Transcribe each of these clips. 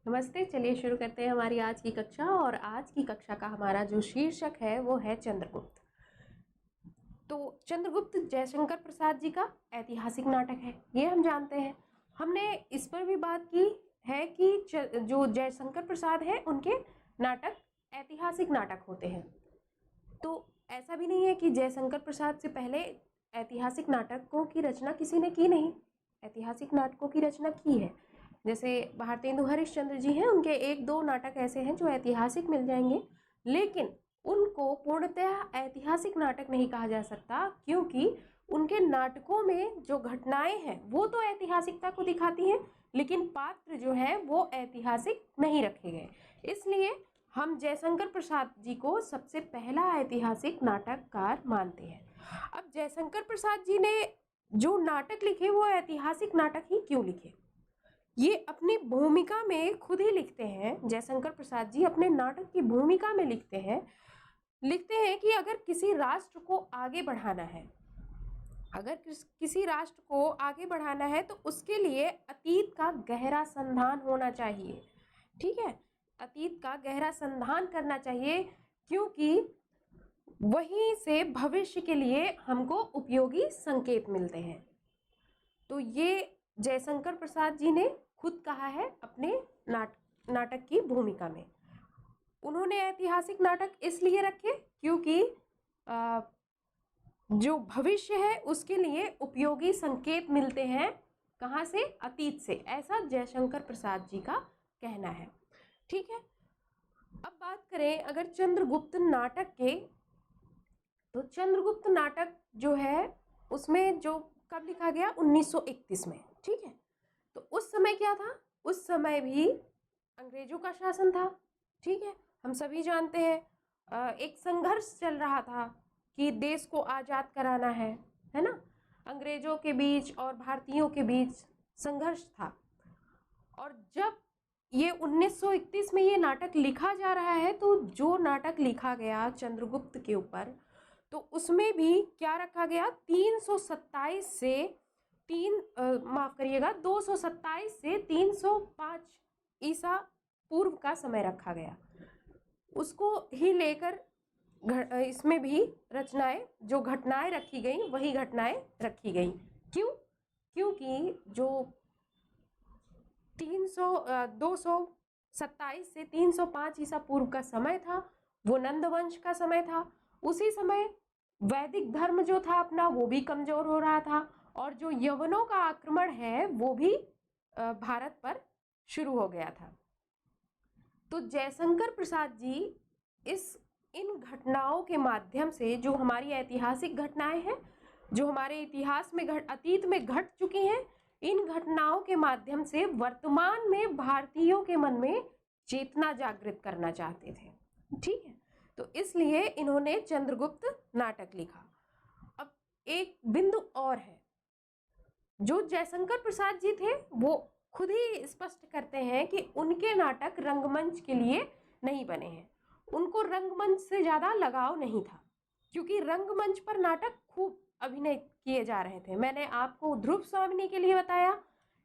नमस्ते। चलिए शुरू करते हैं हमारी आज की कक्षा। और आज की कक्षा का हमारा जो शीर्षक है वो है चंद्रगुप्त। तो चंद्रगुप्त जयशंकर प्रसाद जी का ऐतिहासिक नाटक है, ये हम जानते हैं। हमने इस पर भी बात की है कि जो जयशंकर प्रसाद है उनके नाटक ऐतिहासिक नाटक होते हैं। तो ऐसा भी नहीं है कि जयशंकर प्रसाद से पहले ऐतिहासिक नाटकों की रचना किसी ने की नहीं, ऐतिहासिक नाटकों की रचना की है। जैसे भारतेंदु हरिश्चंद्र जी हैं, उनके एक दो नाटक ऐसे हैं जो ऐतिहासिक मिल जाएंगे, लेकिन उनको पूर्णतः ऐतिहासिक नाटक नहीं कहा जा सकता, क्योंकि उनके नाटकों में जो घटनाएं हैं वो तो ऐतिहासिकता को दिखाती हैं, लेकिन पात्र जो है वो ऐतिहासिक नहीं रखे गए। इसलिए हम जयशंकर प्रसाद जी को सबसे पहला ऐतिहासिक नाटककार मानते हैं। अब जयशंकर प्रसाद जी ने जो नाटक लिखे वो ऐतिहासिक नाटक ही क्यों लिखे, ये अपनी भूमिका में खुद ही लिखते हैं। जयशंकर प्रसाद जी अपने नाटक की भूमिका में लिखते हैं कि अगर किसी राष्ट्र को आगे बढ़ाना है, अगर किसी राष्ट्र को आगे बढ़ाना है तो उसके लिए अतीत का गहरा संधान होना चाहिए। ठीक है, अतीत का गहरा संधान करना चाहिए, क्योंकि वहीं से भविष्य के लिए हमको उपयोगी संकेत मिलते हैं। तो ये जयशंकर प्रसाद जी ने खुद कहा है अपने नाटक की भूमिका में। उन्होंने ऐतिहासिक नाटक इसलिए रखे क्योंकि जो भविष्य है उसके लिए उपयोगी संकेत मिलते हैं। कहाँ से? अतीत से। ऐसा जयशंकर प्रसाद जी का कहना है। ठीक है, अब बात करें अगर चंद्रगुप्त नाटक के, तो चंद्रगुप्त नाटक जो है उसमें जो कब लिखा गया? 1931 में। ठीक है, तो उस समय क्या था? उस समय भी अंग्रेजों का शासन था। ठीक है, हम सभी जानते हैं एक संघर्ष चल रहा था कि देश को आज़ाद कराना है ना। अंग्रेजों के बीच और भारतीयों के बीच संघर्ष था। और जब ये 1931 में ये नाटक लिखा जा रहा है, तो जो नाटक लिखा गया चंद्रगुप्त के ऊपर, तो उसमें भी क्या रखा गया? 327 से 227 से 305 ईसा पूर्व का समय रखा गया। उसको ही लेकर इसमें भी रचनाएं, जो घटनाएं रखी गई वही घटनाएं रखी गई। क्यों? क्योंकि जो 227 से 305 ईसा पूर्व का समय था वो नंद वंश का समय था। उसी समय वैदिक धर्म जो था अपना वो भी कमजोर हो रहा था, और जो यवनों का आक्रमण है वो भी भारत पर शुरू हो गया था। तो जयशंकर प्रसाद जी इन घटनाओं के माध्यम से, जो हमारी ऐतिहासिक घटनाएं हैं, जो हमारे इतिहास में अतीत में घट चुकी हैं, इन घटनाओं के माध्यम से वर्तमान में भारतीयों के मन में चेतना जागृत करना चाहते थे। ठीक है, तो इसलिए इन्होंने चंद्रगुप्त नाटक लिखा। अब एक बिंदु और है, जो जयशंकर प्रसाद जी थे वो खुद ही स्पष्ट करते हैं कि उनके नाटक रंगमंच के लिए नहीं बने हैं। उनको रंगमंच से ज्यादा लगाव नहीं था, क्योंकि रंगमंच पर नाटक खूब अभिनय किए जा रहे थे। मैंने आपको ध्रुव स्वामिनी के लिए बताया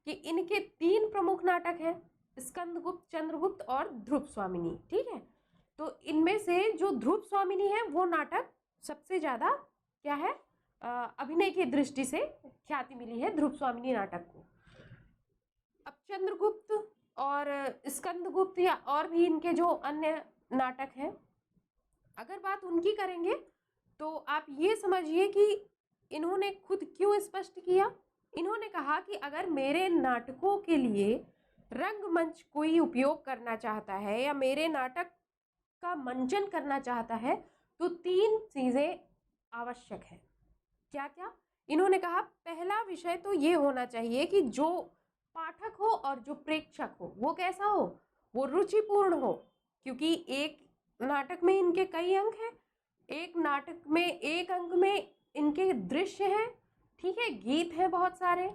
कि इनके 3 प्रमुख नाटक हैं, स्कंदगुप्त, चंद्रगुप्त और ध्रुव स्वामिनी। ठीक है, तो इनमें से जो ध्रुव स्वामिनी है वो नाटक सबसे ज्यादा क्या है, अभिनय की दृष्टि से ख्याति मिली है ध्रुव स्वामिनी नाटक को। अब चंद्रगुप्त और स्कंदगुप्त या और भी इनके जो अन्य नाटक हैं, अगर बात उनकी करेंगे तो आप ये समझिए कि इन्होंने खुद क्यों स्पष्ट किया। इन्होंने कहा कि अगर मेरे नाटकों के लिए रंगमंच कोई उपयोग करना चाहता है या मेरे नाटक का मंचन करना चाहता है, तो 3 चीजें आवश्यक है। क्या क्या? इन्होंने कहा पहला विषय तो ये होना चाहिए कि जो पाठक हो और जो प्रेक्षक हो वो कैसा हो? वो रुचिपूर्ण हो, क्योंकि एक नाटक में इनके कई अंक हैं, एक नाटक में एक अंक में इनके दृश्य हैं, ठीक है, गीत हैं बहुत सारे।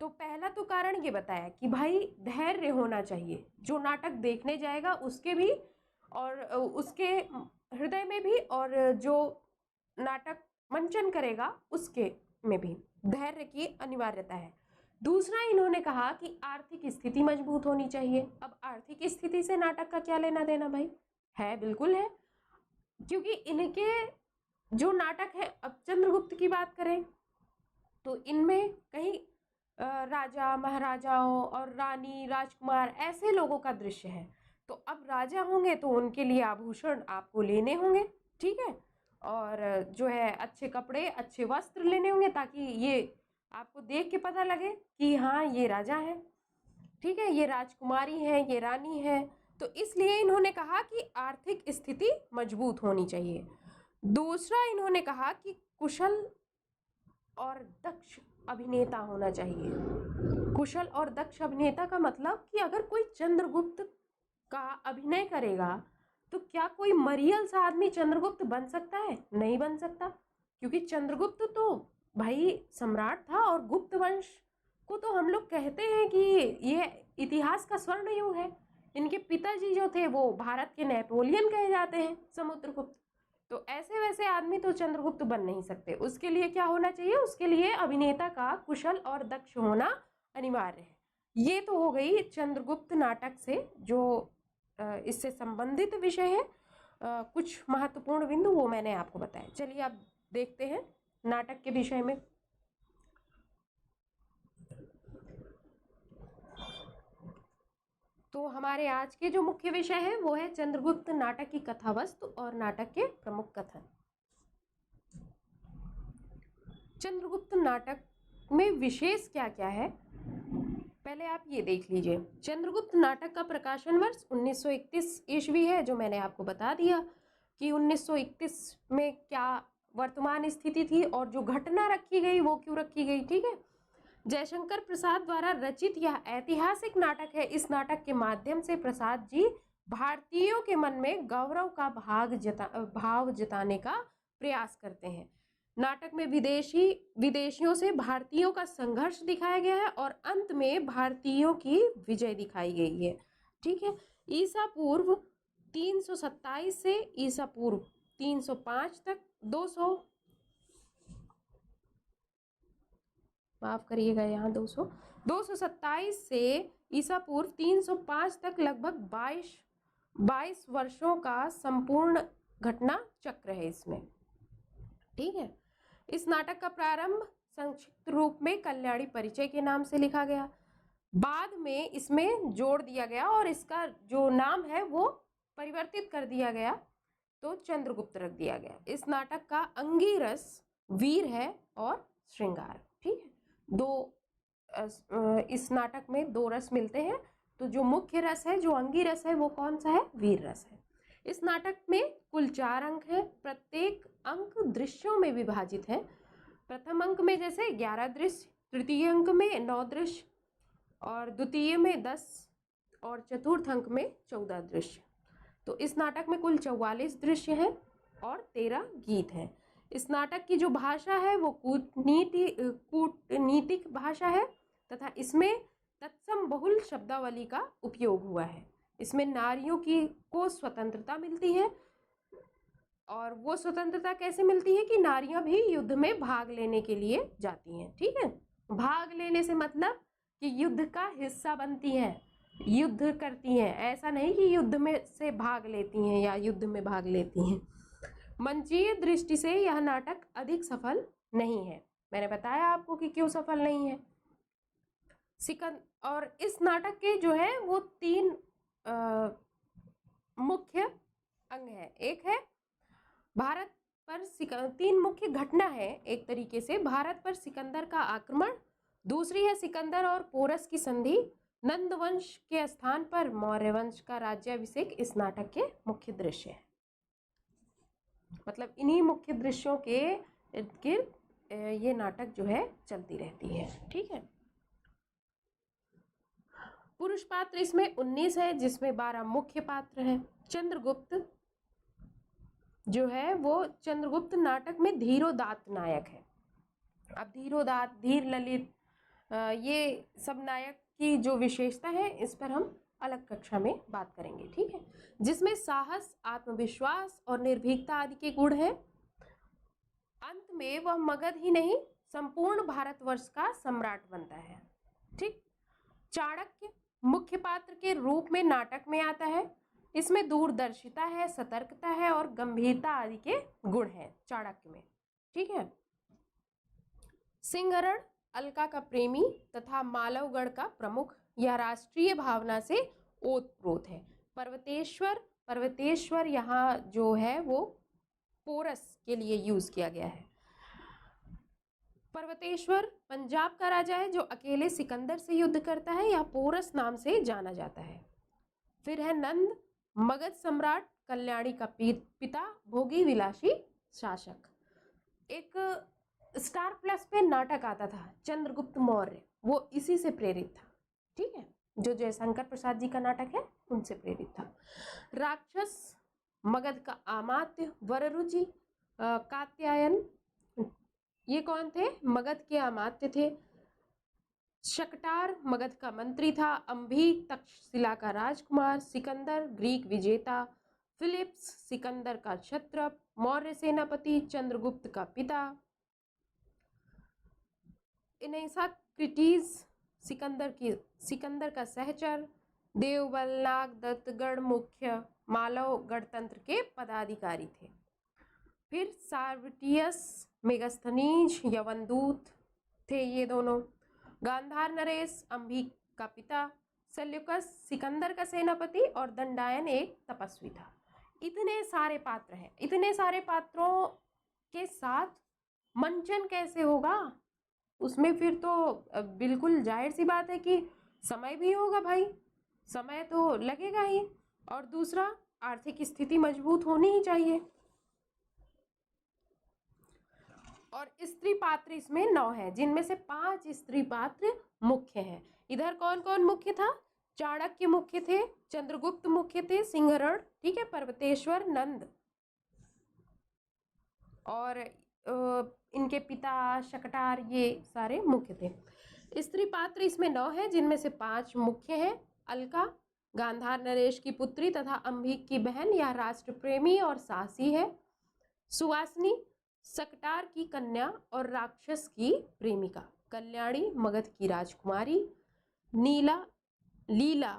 तो पहला तो कारण ये बताया कि भाई धैर्य होना चाहिए, जो नाटक देखने जाएगा उसके भी और उसके हृदय में भी, और जो नाटक मंचन करेगा उसके में भी धैर्य की अनिवार्यता है। दूसरा इन्होंने कहा कि आर्थिक स्थिति मजबूत होनी चाहिए। अब आर्थिक स्थिति से नाटक का क्या लेना देना भाई? है, बिल्कुल है, क्योंकि इनके जो नाटक है, अब चंद्रगुप्त की बात करें तो इनमें कहीं राजा महाराजाओं और रानी राजकुमार ऐसे लोगों का दृश्य है। तो अब राजा होंगे तो उनके लिए आभूषण आपको लेने होंगे, ठीक है, और जो है अच्छे कपड़े अच्छे वस्त्र लेने होंगे ताकि ये आपको देख के पता लगे कि हाँ ये राजा है, ठीक है, ये राजकुमारी है, ये रानी है। तो इसलिए इन्होंने कहा कि आर्थिक स्थिति मजबूत होनी चाहिए। दूसरा इन्होंने कहा कि कुशल और दक्ष अभिनेता होना चाहिए। कुशल और दक्ष अभिनेता का मतलब कि अगर कोई चंद्रगुप्त का अभिनय करेगा तो क्या कोई मरियल सा आदमी चंद्रगुप्त बन सकता है? नहीं बन सकता, क्योंकि चंद्रगुप्त तो भाई सम्राट था, और गुप्त वंश को तो हम लोग कहते हैं कि ये इतिहास का स्वर्ण युग है। इनके पिताजी जो थे वो भारत के नेपोलियन कहे जाते हैं, समुद्रगुप्त। तो ऐसे वैसे आदमी तो चंद्रगुप्त बन नहीं सकते। उसके लिए क्या होना चाहिए? उसके लिए अभिनेता का कुशल और दक्ष होना अनिवार्य है। ये तो हो गई चंद्रगुप्त नाटक से जो इससे संबंधित विषय है, कुछ महत्वपूर्ण बिंदु वो मैंने आपको बताया। चलिए अब देखते हैं नाटक के विषय में। तो हमारे आज के जो मुख्य विषय है वो है चंद्रगुप्त नाटक की कथा वस्तु और नाटक के प्रमुख कथन। चंद्रगुप्त नाटक में विशेष क्या क्या है, पहले आप ये देख लीजिए। चंद्रगुप्त नाटक का प्रकाशन वर्ष 1931 ईस्वी है, जो मैंने आपको बता दिया कि 1931 में क्या वर्तमान स्थिति थी और जो घटना रखी गई वो क्यों रखी गई, ठीक है। जयशंकर प्रसाद द्वारा रचित यह ऐतिहासिक नाटक है। इस नाटक के माध्यम से प्रसाद जी भारतीयों के मन में गौरव का भाव जताने का प्रयास करते हैं। नाटक में विदेशियों से भारतीयों का संघर्ष दिखाया गया है और अंत में भारतीयों की विजय दिखाई गई है, ठीक है। ईसा पूर्व 327 से ईसा पूर्व 305 तक 227 से ईसा पूर्व 305 तक लगभग 22 वर्षों का संपूर्ण घटना चक्र है इसमें, ठीक है। इस नाटक का प्रारंभ संक्षिप्त रूप में कल्याणी परिचय के नाम से लिखा गया, बाद में इसमें जोड़ दिया गया और इसका जो नाम है वो परिवर्तित कर दिया गया, तो चंद्रगुप्त रख दिया गया। इस नाटक का अंगिरस वीर है और श्रृंगार, ठीक है। इस नाटक में 2 रस मिलते हैं, तो जो मुख्य रस है, जो अंगी रस है, वो कौन सा है? वीर रस है। इस नाटक में कुल 4 अंक हैं। प्रत्येक अंक दृश्यों में विभाजित है। प्रथम अंक में जैसे 11 दृश्य, तृतीय अंक में 9 दृश्य, और द्वितीय में 10, और चतुर्थ अंक में 14 दृश्य। तो इस नाटक में कुल 44 दृश्य हैं और 13 गीत हैं। इस नाटक की जो भाषा है वो कूटनीतिक भाषा है तथा इसमें तत्सम बहुल शब्दावली का उपयोग हुआ है। इसमें नारियों को स्वतंत्रता मिलती है, और वो स्वतंत्रता कैसे मिलती है कि नारियां भी युद्ध में भाग लेने के लिए जाती हैं, ठीक है। भाग लेने से मतलब कि युद्ध का हिस्सा बनती हैं, युद्ध करती हैं, ऐसा नहीं कि युद्ध में से भाग लेती हैं या युद्ध में भाग लेती हैं। मंचीय दृष्टि से यह नाटक अधिक सफल नहीं है। मैंने बताया आपको कि क्यों सफल नहीं है। और इस नाटक के जो है वो 3 मुख्य अंग है। एक है भारत पर 3 मुख्य घटना है एक तरीके से। भारत पर सिकंदर का आक्रमण, दूसरी है सिकंदर और पोरस की संधि, नंद वंश के स्थान पर मौर्य वंश का राज्याभिषेक इस नाटक के मुख्य दृश्य है। मतलब इन्हीं मुख्य दृश्यों के इर्द गिर्द ये नाटक जो है चलती रहती है, ठीक है। पुरुष पात्र इसमें 19 है, जिसमें 12 मुख्य पात्र हैं। चंद्रगुप्त जो है वो चंद्रगुप्त नाटक में धीरोदात्त नायक है। अब धीरोदात्त, धीर ललित, ये सब नायक की जो विशेषता है इस पर हम अलग कक्षा में बात करेंगे, ठीक है। जिसमें साहस, आत्मविश्वास और निर्भीकता आदि के गुण हैं। अंत में वह मगध ही नहीं संपूर्ण भारतवर्ष का सम्राट बनता है। ठीक। चाणक्य मुख्य पात्र के रूप में नाटक में आता है। इसमें दूरदर्शिता है, सतर्कता है और गंभीरता आदि के गुण हैं चाणक्य में। ठीक है। सिंहरण अलका का प्रेमी तथा मालवगढ़ का प्रमुख, यह राष्ट्रीय भावना से ओतप्रोत है। पर्वतेश्वर यहाँ जो है वो पोरस के लिए यूज किया गया है। पर्वतेश्वर पंजाब का राजा है जो अकेले सिकंदर से युद्ध करता है, यह पोरस नाम से जाना जाता है। फिर है नंद, मगध सम्राट कल्याणी का पिता, भोगी विलासी शासक। एक स्टार प्लस पे नाटक आता था चंद्रगुप्त मौर्य, वो इसी से प्रेरित था। ठीक है, जो जयशंकर प्रसाद जी का नाटक है उनसे प्रेरित था। राक्षस मगध का अमात्य, वररुचि कात्यायन, ये कौन थे? मगध के अमात्य थे। शकटार मगध का मंत्री था। अंभीक तक्षशिला का राजकुमार। सिकंदर ग्रीक विजेता। फिलिप्स सिकंदर का क्षत्रप। मौर्य सेनापति चंद्रगुप्त का पिता। इनेसा क्रिटीज सिकंदर का सहचर। देवबल नाग दत्तगढ़ मुख्य मालव गणतंत्र के पदाधिकारी थे। फिर सार्वटियस मेगास्थनीज यवनदूत थे ये दोनों। गांधार नरेश अंबिक का पिता। सेल्यूकस सिकंदर का सेनापति और दंडायन एक तपस्वी था। इतने सारे पात्र हैं। इतने सारे पात्रों के साथ मंचन कैसे होगा? उसमें फिर तो बिल्कुल जाहिर सी बात है कि समय भी होगा भाई, समय तो लगेगा ही। और दूसरा, आर्थिक स्थिति मजबूत होनी ही चाहिए। और स्त्री पात्र इसमें 9 हैं, जिनमें से 5 स्त्री पात्र मुख्य हैं। इधर कौन कौन मुख्य था? चाणक्य मुख्य थे, चंद्रगुप्त मुख्य थे, सिंहरण, ठीक है, पर्वतेश्वर, नंद और इनके पिता शकटार, ये सारे मुख्य थे। स्त्री पात्र इसमें 9 हैं, जिनमें से 5 मुख्य हैं। अलका गांधार नरेश की पुत्री तथा अंबिक की बहन, यह राष्ट्र प्रेमी और साहसी है। सुवासनी शकटार की कन्या और राक्षस की प्रेमिका। कल्याणी मगध की राजकुमारी। लीला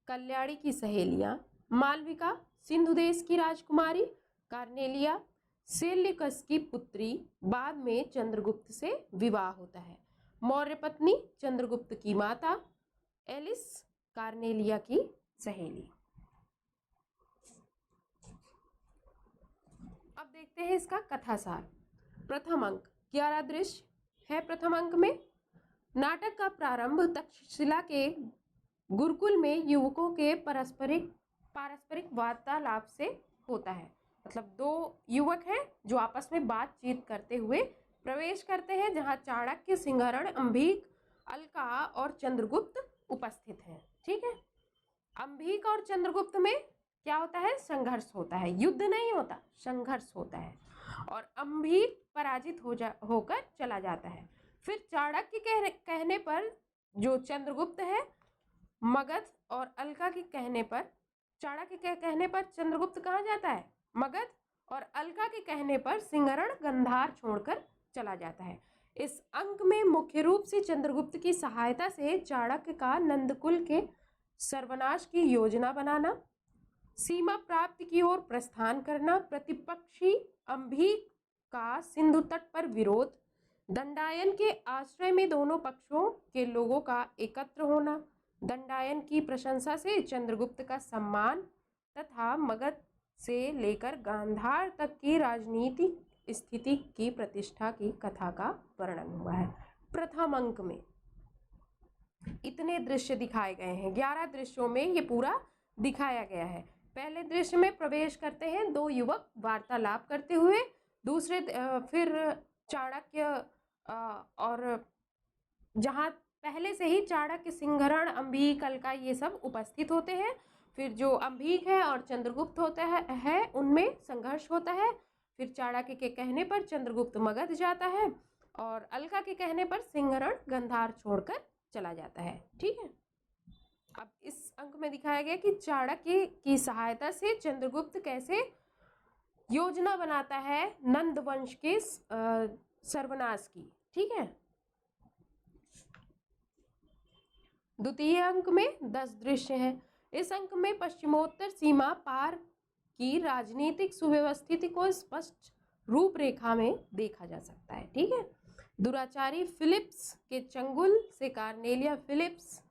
कल्याणी की सहेलियां। मालविका सिंधु देश की राजकुमारी। कार्नेलिया सेल्यूकस की पुत्री, बाद में चंद्रगुप्त से विवाह होता है। मौर्य पत्नी चंद्रगुप्त की माता। एलिस कार्नेलिया की सहेली। अब देखते हैं इसका कथासार। प्रथम अंक 11 दृश्य है। प्रथम अंक में नाटक का प्रारंभ तक्षशिला के गुरुकुल में युवकों के पारस्परिक वार्तालाप से होता है। मतलब 2 युवक हैं जो आपस में बातचीत करते हुए प्रवेश करते हैं, जहां चाणक्य, सिंहरण, अंबिक, अलका और चंद्रगुप्त उपस्थित हैं। ठीक है। अंबिक और चंद्रगुप्त में क्या होता है? संघर्ष होता है, युद्ध नहीं होता, संघर्ष होता है। और अंबिक पराजित होकर चला जाता है। फिर चाणक्य के कहने पर जो चंद्रगुप्त है, मगध, और अलका के कहने पर, चाणक्य के कहने पर चंद्रगुप्त कहाँ जाता है? मगध। और अलका के कहने पर सिंहरण गांधार छोड़कर चला जाता है। इस अंक में मुख्य रूप से चंद्रगुप्त की सहायता से चाणक्य का नंदकुल के सर्वनाश की योजना बनाना, सीमा प्राप्ति की ओर प्रस्थान करना, प्रतिपक्षी अंबिक का सिंधु तट पर विरोध, दंडायन के आश्रय में दोनों पक्षों के लोगों का एकत्र होना, दंडायन की प्रशंसा से चंद्रगुप्त का सम्मान तथा मगध से लेकर गांधार तक की राजनीतिक स्थिति की प्रतिष्ठा की कथा का वर्णन हुआ है। प्रथम अंक में इतने दृश्य दिखाए गए हैं। 11 दृश्यों में ये पूरा दिखाया गया है। पहले दृश्य में प्रवेश करते हैं 2 युवक वार्तालाप करते हुए। दूसरे फिर चाणक्य और जहाँ पहले से ही चाणक्य, सिंहरण, अंबिक, अलका ये सब उपस्थित होते हैं। फिर जो अंबिक है और चंद्रगुप्त होता है उनमें संघर्ष होता है। फिर चाणक्य के कहने पर चंद्रगुप्त मगध जाता है और अलका के कहने पर सिंहरण गांधार छोड़कर चला जाता है। ठीक है। अब इस अंक में दिखाया गया कि चाणक्य की सहायता से चंद्रगुप्त कैसे योजना बनाता है नंद वंश के सर्वनाश की। ठीक है। द्वितीय अंक में 10 दृश्य हैं। इस अंक में पश्चिमोत्तर सीमा पार की राजनीतिक सुव्यवस्थिति को स्पष्ट रूपरेखा में देखा जा सकता है। ठीक है, दुराचारी फिलिप्स के चंगुल से कार्नेलिया फिलिप्स,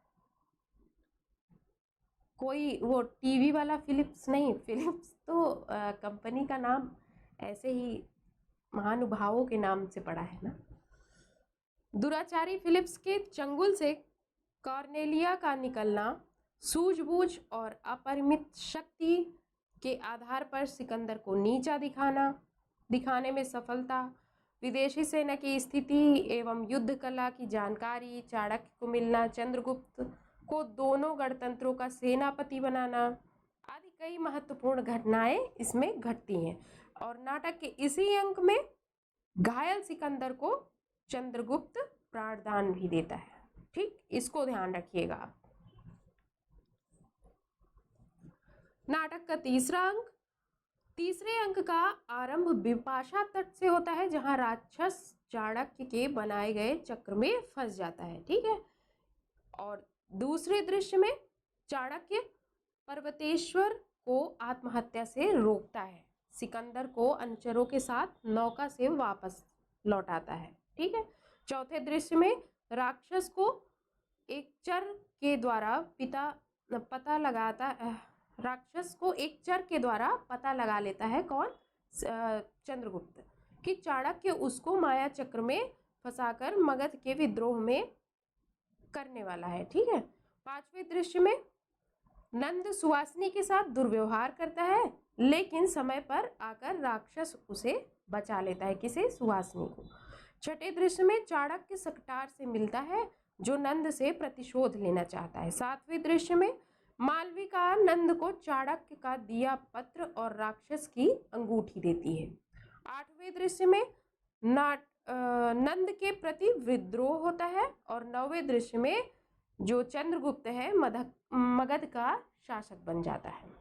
कोई वो टीवी वाला फिलिप्स नहीं, फिलिप्स तो कंपनी का नाम ऐसे ही महानुभावों के नाम से पड़ा है ना। दुराचारी फिलिप्स के चंगुल से कॉर्नेलिया का निकलना, सूझबूझ और अपरिमित शक्ति के आधार पर सिकंदर को नीचा दिखाने में सफलता, विदेशी सेना की स्थिति एवं युद्ध कला की जानकारी चाणक्य को मिलना, चंद्रगुप्त को दोनों गणतंत्रों का सेनापति बनाना आदि कई महत्वपूर्ण घटनाएं इसमें घटती हैं। और नाटक के इसी अंक में घायल सिकंदर को चंद्रगुप्त प्राणदान भी देता है। ठीक, इसको ध्यान रखिएगा आप। नाटक का तीसरे अंक का आरंभ विपाशा तट से होता है, जहां राक्षस चाणक्य के बनाए गए चक्र में फंस जाता है। ठीक है, और दूसरे दृश्य में चाणक्य पर्वतेश्वर को आत्महत्या से रोकता है, सिकंदर को अनुचरों के साथ नौका से वापस लौटाता है। ठीक है, चौथे दृश्य में राक्षस को एक चर के द्वारा पता लगा लेता है कौन, चंद्रगुप्त, कि चाणक्य उसको माया चक्र में फंसाकर मगध के विद्रोह में करने वाला है। ठीक है, पांचवें दृश्य में नंद सुवासिनी के साथ दुर्व्यवहार करता है, लेकिन समय पर आकर राक्षस उसे बचा लेता है, किसे, सुवासिनी को। छठे दृश्य में चाणक्य सकटार से मिलता है जो नंद से प्रतिशोध लेना चाहता है। सातवें दृश्य में मालविका नंद को चाणक्य का दिया पत्र और राक्षस की अंगूठी देती है। आठवें दृश्य में नंद के प्रति विद्रोह होता है। और नौवें दृश्य में जो चंद्रगुप्त है मगध का शासक बन जाता है।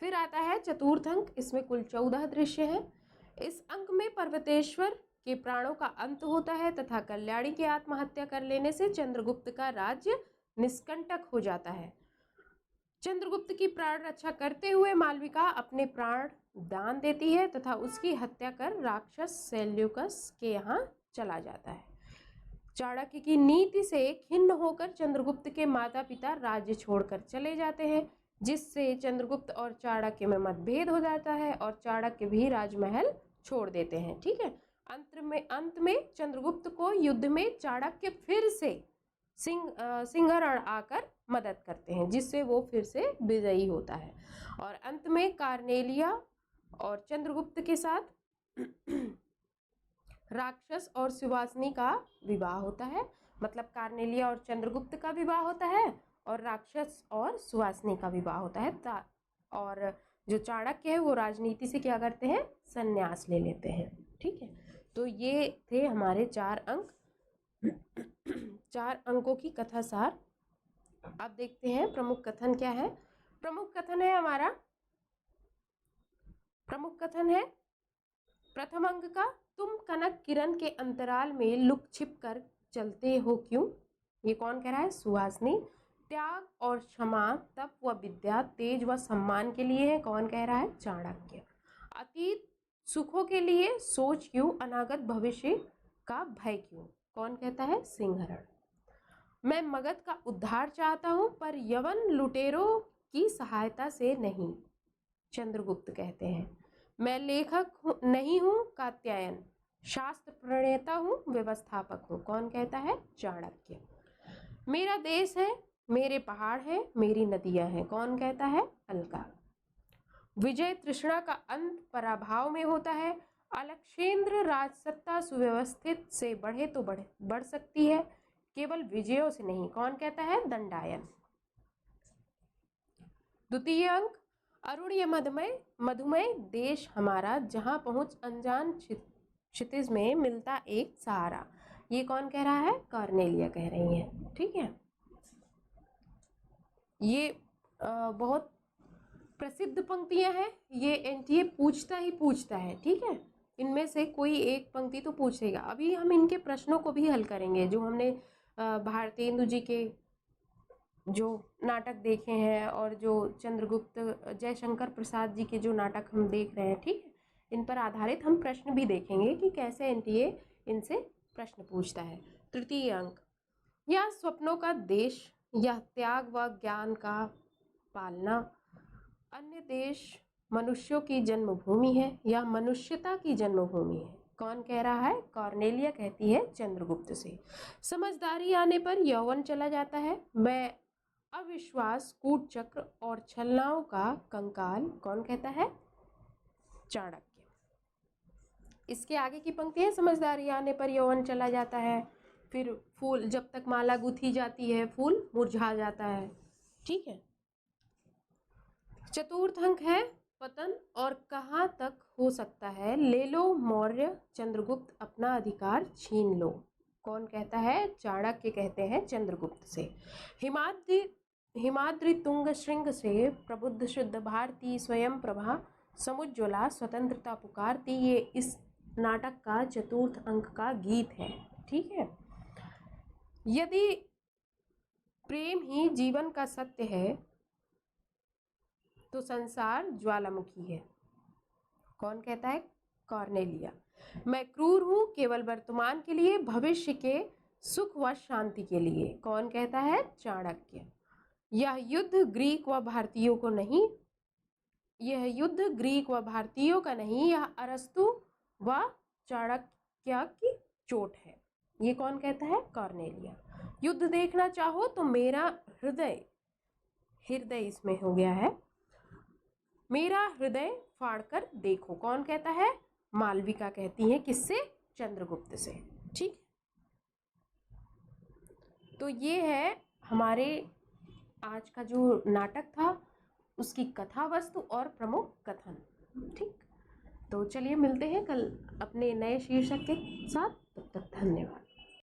फिर आता है चतुर्थ अंक, इसमें कुल 14 दृश्य हैं। इस अंक में पर्वतेश्वर के प्राणों का अंत होता है तथा कल्याणी की आत्महत्या कर लेने से चंद्रगुप्त का राज्य निष्कंटक हो जाता है। चंद्रगुप्त की प्राण रक्षा करते हुए मालविका अपने प्राण दान देती है तथा उसकी हत्या कर राक्षस सेल्यूकस के यहाँ चला जाता है। चाणक्य की नीति से खिन्न होकर चंद्रगुप्त के माता पिता राज्य छोड़कर चले जाते हैं, जिससे चंद्रगुप्त और चाणक्य में मतभेद हो जाता है और चाणक्य भी राजमहल छोड़ देते हैं। ठीक है, अंत में चंद्रगुप्त को युद्ध में चाणक्य फिर से सिंहरण आकर मदद करते हैं, जिससे वो फिर से विजयी होता है। और अंत में कार्नेलिया और चंद्रगुप्त के साथ राक्षस और सुवासिनी का विवाह होता है, मतलब कार्नेलिया और चंद्रगुप्त का विवाह होता है और राक्षस और सुवासिनी का विवाह होता है। और जो चाणक्य है वो राजनीति से क्या करते हैं, संन्यास ले लेते हैं। ठीक है, तो ये थे हमारे 4 अंक, 4 अंकों की कथा सार। अब देखते हैं प्रमुख कथन क्या है। प्रमुख कथन है प्रथम अंक का, तुम कनक किरण के अंतराल में लुक छिप कर चलते हो क्यों। ये कौन कह रहा है, सुहासिनी। त्याग और क्षमा, तप व विद्या, तेज व सम्मान के लिए है, कौन कह रहा है, चाणक्य। अतीत सुखों के लिए सोच क्यों, अनागत भविष्य का भय क्यों, कौन कहता है, सिंहरण। मैं मगध का उद्धार चाहता हूं पर यवन लुटेरों की सहायता से नहीं, चंद्रगुप्त कहते हैं। मैं लेखक नहीं हूं, कात्यायन। शास्त्र प्रणेता हूं, व्यवस्थापक हूं, कौन कहता है, चाणक्य। मेरा देश है, मेरे पहाड़ हैं, मेरी नदियां हैं, कौन कहता है, अलका। विजय तृष्णा का अंत पराभाव में होता है। अलक्षेंद्र राजसत्ता सुव्यवस्थित से बढ़े तो बढ़ सकती है, केवल विजयों से नहीं, कौन कहता है, दंडायन। द्वितीय अंक, अरुण मधुमय देश हमारा, जहां पहुंच अनजान क्षितिज में मिलता एक सहारा, ये कौन कह रहा है, कॉर्नेलिया कह रही है। ठीक है, ये बहुत प्रसिद्ध पंक्तियां हैं, ये एनटीए पूछता है। ठीक है, इनमें से कोई एक पंक्ति तो पूछेगा। अभी हम इनके प्रश्नों को भी हल करेंगे, जो हमने भारतेंदु जी के जो नाटक देखे हैं और जो चंद्रगुप्त जयशंकर प्रसाद जी के जो नाटक हम देख रहे हैं, ठीक है, इन पर आधारित हम प्रश्न भी देखेंगे कि कैसे एनटीए इनसे प्रश्न पूछता है। तृतीय अंक, यह स्वप्नों का देश, यह त्याग व ज्ञान का पालना, अन्य देश मनुष्यों की जन्मभूमि है, यह मनुष्यता की जन्मभूमि है। कौन कह रहा है? कॉर्नेलिया कहती है चंद्रगुप्त से। समझदारी आने पर यौवन चला जाता है, मैं अविश्वास, कूट चक्र और छलनाओं का कंकाल, कौन कहता है? चाणक्य। इसके आगे की पंक्ति है, समझदारी आने पर यौवन चला जाता है, फिर फूल जब तक माला गुथी जाती है फूल मुरझा जाता है, ठीक है। चतुर्थ अंक है पतन और कहाँ तक हो सकता है, ले लो मौर्य चंद्रगुप्त अपना अधिकार छीन लो। कौन कहता है? चाणक्य कहते हैं चंद्रगुप्त से। हिमाद्रि तुंग श्रृंग से प्रबुद्ध शुद्ध भारती स्वयं प्रभा समुज्ज्वला स्वतंत्रता पुकारती, ये इस नाटक का चतुर्थ अंक का गीत है, ठीक है। यदि प्रेम ही जीवन का सत्य है तो संसार ज्वालामुखी है। कौन कहता है? कॉर्नेलिया। मैं क्रूर हूं केवल वर्तमान के लिए, भविष्य के सुख व शांति के लिए। कौन कहता है? चाणक्य। यह युद्ध ग्रीक व भारतीयों को नहीं, यह युद्ध ग्रीक व भारतीयों का नहीं, यह अरस्तु व चाणक्य की चोट है। ये कौन कहता है? कॉर्नेलिया। युद्ध देखना चाहो तो मेरा हृदय इसमें हो गया है, मेरा हृदय फाड़कर देखो। कौन कहता है? मालविका कहती है, किससे? चंद्रगुप्त से, ठीक। तो ये है हमारे आज का जो नाटक था उसकी कथा वस्तु और प्रमुख कथन, ठीक। तो चलिए मिलते हैं कल अपने नए शीर्षक के साथ, तब तक धन्यवाद।